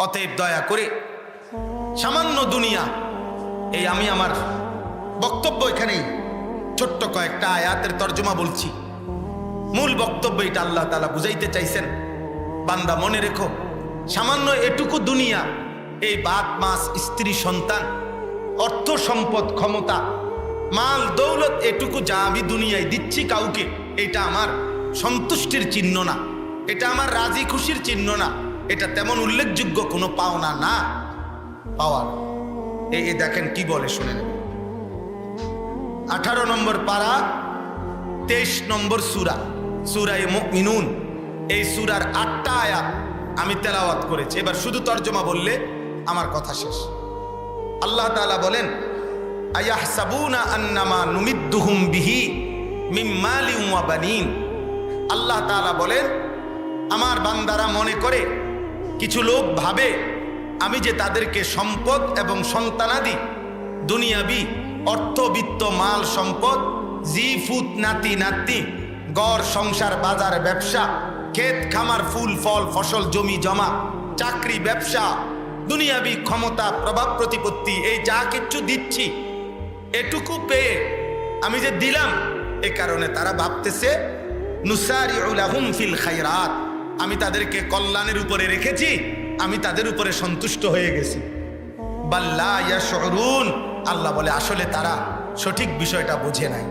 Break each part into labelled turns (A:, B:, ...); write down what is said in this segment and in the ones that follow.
A: অতএব দয়া করে সামান্য দুনিয়া, এই আমি আমার বক্তব্য এখানেই ছোট্ট কয়েকটা আয়াতের তর্জমা বলছি, মূল বক্তব্য এটা আল্লাহ তাআলা বুঝাইতে চাইছেন, বান্দা মনে রেখো সামান্য এটুকু দুনিয়া, এই বাত মাস স্ত্রী সন্তান অর্থ সম্পদ ক্ষমতা মাল দৌলত এটুকু যা আমি দুনিয়ায় দিচ্ছি কাউকে, এটা আমার সন্তুষ্টির চিহ্ন না, এটা আমার রাজি খুশির চিহ্ন না, এটা তেমন উল্লেখযোগ্য কোনো পাওনা না পাওয়ার। এই দেখেন কি বলে শুনে নেবেন। 18 নম্বর পারা 23 নম্বর সূরা, সূরায়ে মুমিনুন। এই সূরার 8টা আয়াত আমি তেলাওয়াত করেছি, এবার শুধু তরজমা বললে আমার কথা শেষ। আল্লাহ তাআলা বলেন, আয়াহসাবুনা আন্নামা নুমিদ্দুহুম বিহি মিন মালিন ওয়া বানিন। আল্লাহ তাআলা বলেন, আমার বান্দারা মনে করে, কিছু লোক ভাবে আমি যে তাদেরকে সম্পদ এবং সন্তানাদি দুনিয়াবি অর্থবিত্ত মাল সম্পদ জিফুত নাতি নাতনি গড় সংসার বাজার ব্যবসা ক্ষেত খামার ফুল ফল ফসল জমি জমা চাকরি ব্যবসা দুনিয়াবি ক্ষমতা প্রভাব প্রতিপত্তি এই যা কিছু দিচ্ছি এটুকু পেয়ে আমি যে দিলাম, এ কারণে তারা ভাবতেছে নুসারিউ লাহুম ফিল খায়রাত, আমি তাদেরকে কল্যাণের উপরে রেখেছি, আমি তাদের উপরে সন্তুষ্ট হয়ে গেছি। বাল লা ইয়াশউরুন, আল্লাহ বলে আসলে তারা সঠিক বিষয়টা বুঝে নাই,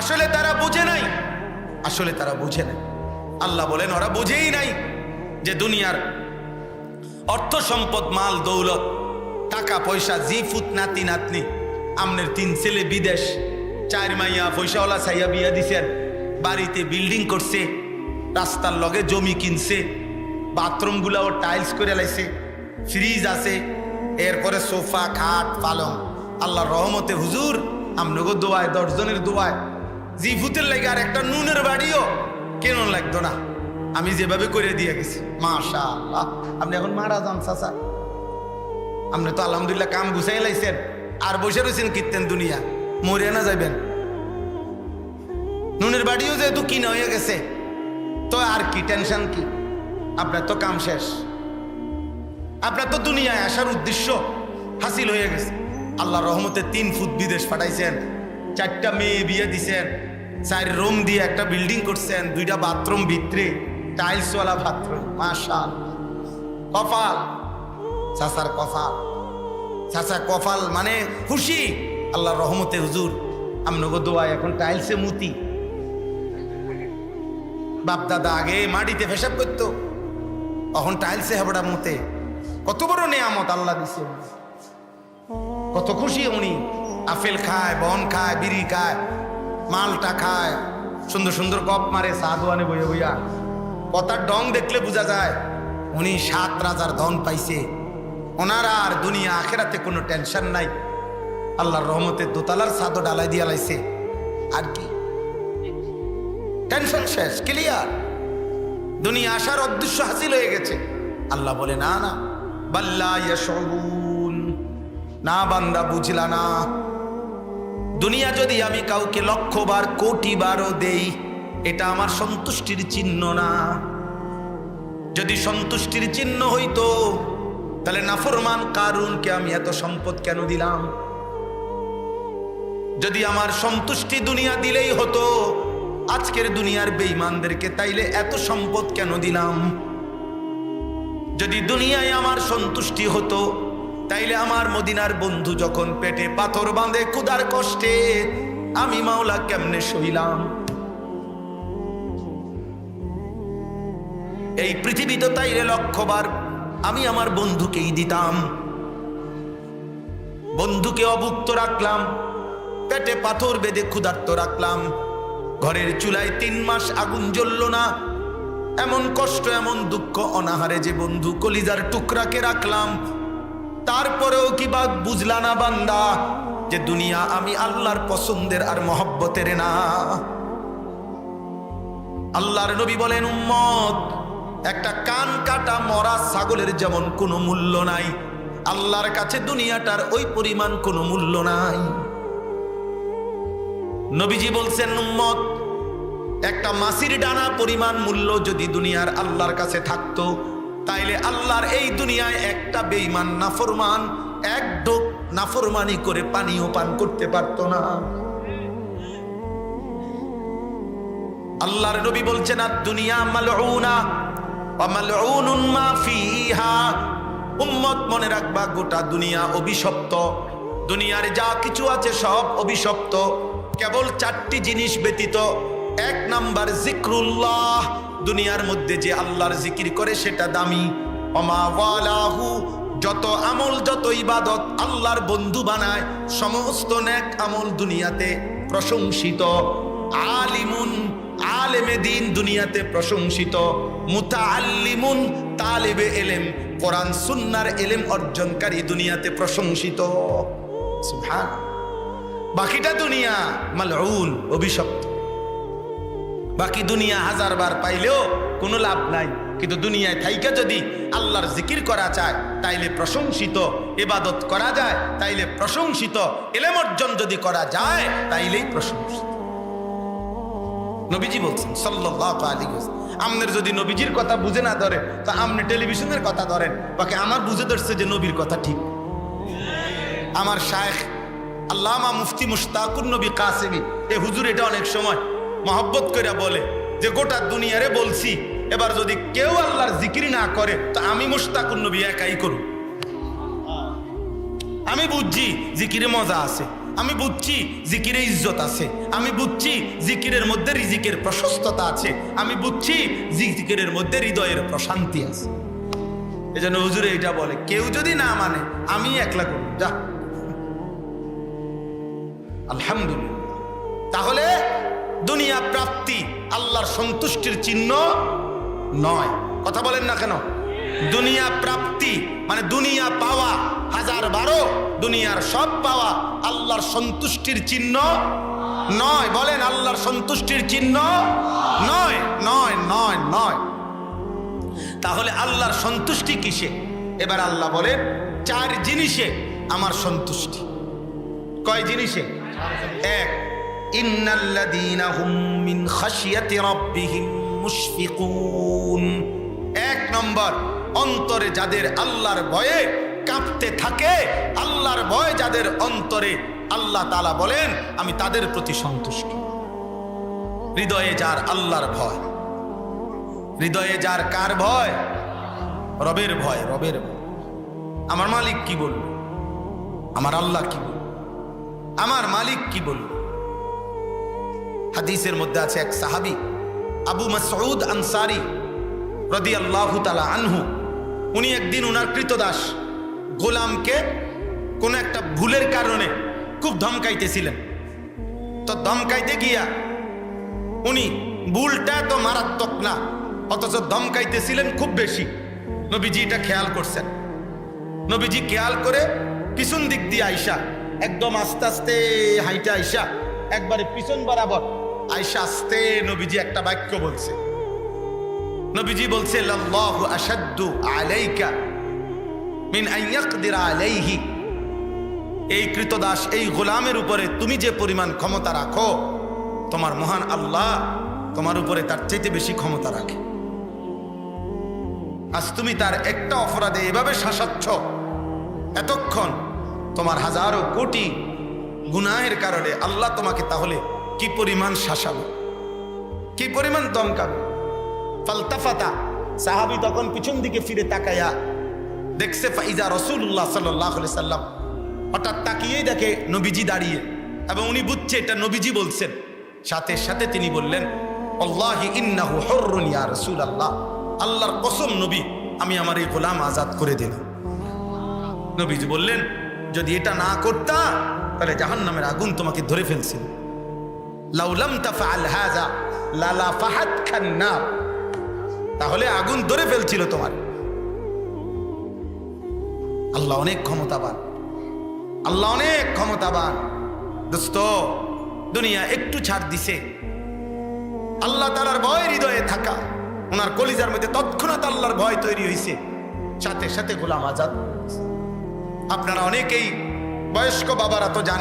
A: আসলে তারা বুঝে নাই, আসলে তারা বুঝে নাই। আল্লাহ বলেন ওরা বুঝেই নাই যে দুনিয়ার অর্থ সম্পদ মাল দৌলত টাকা পয়সা জিফুত নাতি নাতনি, আমনের 3 ছেলে বিদেশ, 4 মাইয়া পয়সাওয়ালা ছাইয়া বিয়া দিছেন, বাড়িতে বিল্ডিং করছে, রাস্তার লগে জমি কিনছে, বাথরুমগুলাও টাইলস করে লাইছে, ফ্রিজ আছে, এরপরে সোফা খাট পালং। আল্লাহর রহমতে হুজুর আমনগো দোয়ায় 10 জনের দোয়ায় জিফুতের লাগে আর একটা নুনের বাড়িও কেন লাগতো না, আমি যেভাবে করে দিয়ে গেছি মাশাআল্লাহ। আপনি এখন মারা যান চাচা, আপনি তো আলহামদুলিল্লাহ কাম গুছাই লাইছেন, আর বসে রয়েছেন কীর্তেন দুনিয়া, মরে না যাবেন। নুনের বাড়িও যেহেতু কিনা হয়ে গেছে, তো আর কি টেনশন কি, আপনার তো কাম শেষ, আপনার তো দুনিয়ায় আসার উদ্দেশ্য হাসিল হয়ে গেছে। আল্লাহ রহমতে 3 ফুট বিদেশ পাঠাইছেন, 4টা মেয়ে বিয়ে দিছেন, 4 রুম দিয়ে একটা বিল্ডিং করছেন, 2টা বাথরুম ভিতরে টাইলসওয়ালা বাথরুম, মাশাআল্লাহ। কপাল চাচার কপাল, চাচা কপাল মানে খুশি আল্লাহর রহমতে হুজুর আমনগো দোয়ায় এখন টাইলসে মুতি। বাপ দাদা আগে মাটিতে পেশাব করতো, এখন টাইলসে হেবড়া মুতে। কত বড় নেয়ামত আল্লাহ দিছে, কত খুশি উনি। আপেল খায়, বন খায়, বিড়ি খায়, মালটা খায়, সুন্দর সুন্দর গপ মারে, সাধুয়ানে বইয়া বইয়া। কথার ডং দেখলে বোঝা যায় উনি 7 রাজার ধন পাইছে, ওনার আর দুনিয়া আখেরাতে কোনো টেনশন নাই। আল্লাহর রহমতে দোতলার ছাদও ডালাই দিয়া লাইছে, আর কি টেনশন শেষ, ক্লিয়ার, দুনিয়া আসার উদ্দেশ্য হাসিল হয়ে গেছে। আল্লাহ বলে না না, বাল্লা ইয়াশউরুন, না বান্দা বুঝলা না, দুনিয়া যদি আমি কাউকে 1,00,000 বার কোটি বারও দেই, এটা আমার সন্তুষ্টির চিহ্ন না। যদি সন্তুষ্টির চিহ্ন হইতো তাহলে নাফরমান কারুনকে আমি এত সম্পদ কেন দিলাম? যদি আমার সন্তুষ্টি দুনিয়া দিলেই হতো, আজকের দুনিয়ার বেঈমানদেরকে তাইলে এত সম্পদ কেন দিলাম? যদি দুনিয়ায় আমার সন্তুষ্টি হতো, তাইলে আমার মদিনার বন্ধু যখন পেটে পাথর বাঁধে ক্ষুধার কষ্টে আমি মাওলা কেমনে সইলাম? এই পৃথিবীতে তাইলে 1,00,000 বার আমি আমার বন্ধুকেই দিতাম। বন্ধুকে অভুক্ত রাখলাম, পেটে পাথর বেঁধে ক্ষুধার্ত রাখলাম, ঘরের চুলায় 3 মাস আগুন জ্বলল না, এমন কষ্ট এমন দুঃখ অনাহারে যে বন্ধু কলিজার টুকরাকে রাখলাম। তারপরেও কি বাদ বুঝলা না বান্দা যে দুনিয়া আমি আল্লাহর পছন্দের আর মহব্বতের না? আল্লাহর নবী বলেন, উম্মত, একটা কান কাটা মরা ছাগলের যেমন কোনো মূল্য নাই, আল্লাহর কাছে দুনিয়াটার ওই পরিমাণ কোনো মূল্য নাই। নবীজি বলছেন, উম্মত, একটা মাছির ডানা পরিমাণ মূল্য যদি দুনিয়ার আল্লাহর কাছে থাকতো, তাইলে আল্লাহর এই দুনিয়ায় একটা বেঈমান নাফরমান এক ঢোক নাফরমানি করে পানিও পান করতে পারতো না। আল্লাহর নবী বলছেন আদ-দুনিয়া মালউনা ওয়া মালউনুন মা ফিহা। উম্মত মনে রাখবা, গোটা দুনিয়া অভিশপ্ত। দুনিয়ার যা কিছু আছে সব অভিশপ্ত, কেবল 4টি জিনিস ব্যতীত। 1 নাম্বার জিক্রুল্লাহ, দুনিয়ার মধ্যে যে আল্লাহর জিকির করে সেটা দামি। ওমা ওয়ালাহু, যত আমল যত ইবাদত আল্লাহর বন্ধু বানায়, সমস্ত নেক আমল দুনিয়াতে প্রশংসিত। আলিমুন, আলেমে দিন দুনিয়াতে প্রশংসিত। মুতাআল্লিমুন, তালিবে ইলম, কোরআন সুন্নাহর ইলম অর্জনকারী দুনিয়াতে প্রশংসিত। সুবহান। বাকিটা দুনিয়া মালউন, অভিশপ্ত। বাকি দুনিয়া 1000 বার পাইলেও কোনো লাভ নাই, কিন্তু দুনিয়ায় থাইকা যদি আল্লাহর জিকির করা যায় তাইলে প্রশংসিত, ইবাদত করা যায় তাইলে প্রশংসিত, ইলম অর্জন যদি করা যায় তাইলেই প্রশংসিত। নবীজি বলছেন সাল্লাল্লাহু আলাইহি ওয়াসাল্লাম, আমনের যদি নবীজির কথা বুঝে না ধরে তা আমনে টেলিভিশনের কথা ধরেন, বাকি আমার বুঝে ধরছে যে নবীর কথা ঠিক। আমার শায়েখ আল্লামা মুফতি মুশতাকুর নবী কাসেমি এই হুজুর এটা অনেক সময় মহব্বত করে বলে যে গোটা দুনিয়ারে বলছি, এবার যদি কেউ আল্লাহর জিকির না করে তো আমি মুশতাকুর নবী একাই করব। আমি বুঝছি জিকিরে মজা আছে, আমি বুঝছি জিকিরে ইজ্জত আছে, আমি বুঝছি জিকিরের মধ্যে রিজিকের প্রশস্ততা আছে, আমি বুঝছি জিকিরের মধ্যে হৃদয়ের প্রশান্তি আছে। এজন্য হুজুরে এটা বলে, কেউ যদি না মানে আমি একলা করব, যা। আলহামদুলিল্লাহ। তাহলে দুনিয়া প্রাপ্তি আল্লাহর সন্তুষ্টির চিহ্ন নয়। কথা বলেন না কেন? দুনিয়া প্রাপ্তি মানে দুনিয়া পাওয়া 1012, দুনিয়ার সব পাওয়া আল্লাহর সন্তুষ্টির চিহ্ন নয়। বলেন, আল্লাহর সন্তুষ্টির চিহ্ন নয়, নয়, নয়, নয়। তাহলে আল্লাহর সন্তুষ্টি কিসে? এবার আল্লাহ বলেন 4 জিনিসে আমার সন্তুষ্টি। কয় জিনিসে? 1, ইন্নাল্লাযীনা হুম মিন খাশিয়াতি রাব্বিহিম মুশফিকুন। 1 নম্বর, অন্তরে যাদের আল্লাহর ভয়ে কাঁপতে থাকে, আল্লাহর ভয় যাদের অন্তরে, আল্লাহ তাআলা বলেন আমি তাদের প্রতি সন্তুষ্ট। হৃদয়ে যার আল্লাহর ভয়, হৃদয়ে যার কার ভয়? রবের ভয়, রবের ভয়। আমার মালিক কি বলল, আমার আল্লাহ কি বলল, আমার মালিক কি বলল। হাদিসের মধ্যে আছে এক সাহাবী আবু মাসউদ আনসারী রাদিয়াল্লাহু তাআলা আনহু, উনি একদিন উনার কৃতদাস গোলামকে কোন একটা ভুলের কারণে খুব ধমকাইতেছিলেন। তো ধমকাইতে গিয়া উনি, ভুলটা তো মারাত্মক না অথচ ধমকাইতেছিলেন খুব বেশি, নবীজি এটা খেয়াল করছেন। নবীজি খেয়াল করে পিছন দিক দিয়ে আইসা, একদম আস্তে আস্তে হাইটা আইসা একবারে পিছন বরাবর আইসা আস্তে নবীজি একটা বাক্য বলছে। নবীজি বলছে লাল্লাহু আশাদ্দু আলাইকা মিন আন ইয়াকদিরা আলাইহি। এই কৃতদাস, এই গোলামের উপরে তুমি যে পরিমাণ ক্ষমতা রাখো, তোমার মহান আল্লাহ তোমার উপরে তার চাইতে বেশি ক্ষমতা রাখে। আজ তুমি তার একটা অপরাধে এভাবে শাসাচ্ছ, এতক্ষণ তোমার হাজারো কোটি গুনাহের কারণে আল্লাহ তোমাকে তাহলে কি পরিমাণ শাসাবে, কি পরিমাণ দমকাবে। ফালতাফাতা, সাহাবী তখন পিছন দিকে ফিরে তাকায়া দেখছে ফাইজা রাসূলুল্লাহ সাল্লাল্লাহু আলাইহি সাল্লাম, হঠাৎ তাকিয়েই দেখে নবীজি দাঁড়িয়ে, এবং উনি বুঝছে এটা নবীজি বলছেন। সাথে সাথে তিনি বললেন আল্লাহি ইন্নাহু হুররুন ইয়া রাসূলুল্লাহ, আল্লাহর কসম নবী আমি আমার এই গোলাম আজাদ করে দিলাম। নবীজি বললেন যদি এটা না করতা তাহলে জাহান্নামের আগুন তোমাকে ধরে ফেলছিল। লাউ লাম তাফআল হাযা লালাফাহাতকান নার, তাহলে আগুন ধরে ফেলছিল তোমার। আল্লাহ অনেক ক্ষমতাবান, আল্লাহ অনেক ক্ষমতাবান। দোস্ত, দুনিয়া একটু ছাড় দিছে, আল্লাহ তাআলার ভয় হৃদয়ে থাকা, ওনার কলিজার মধ্যে তৎক্ষণাৎ আল্লাহর ভয় তৈরি হয়েছে, সাথে সাথে গোলাম আজাদ। আপনারা অনেকেই বয়স্ক বাবারা তো জানেন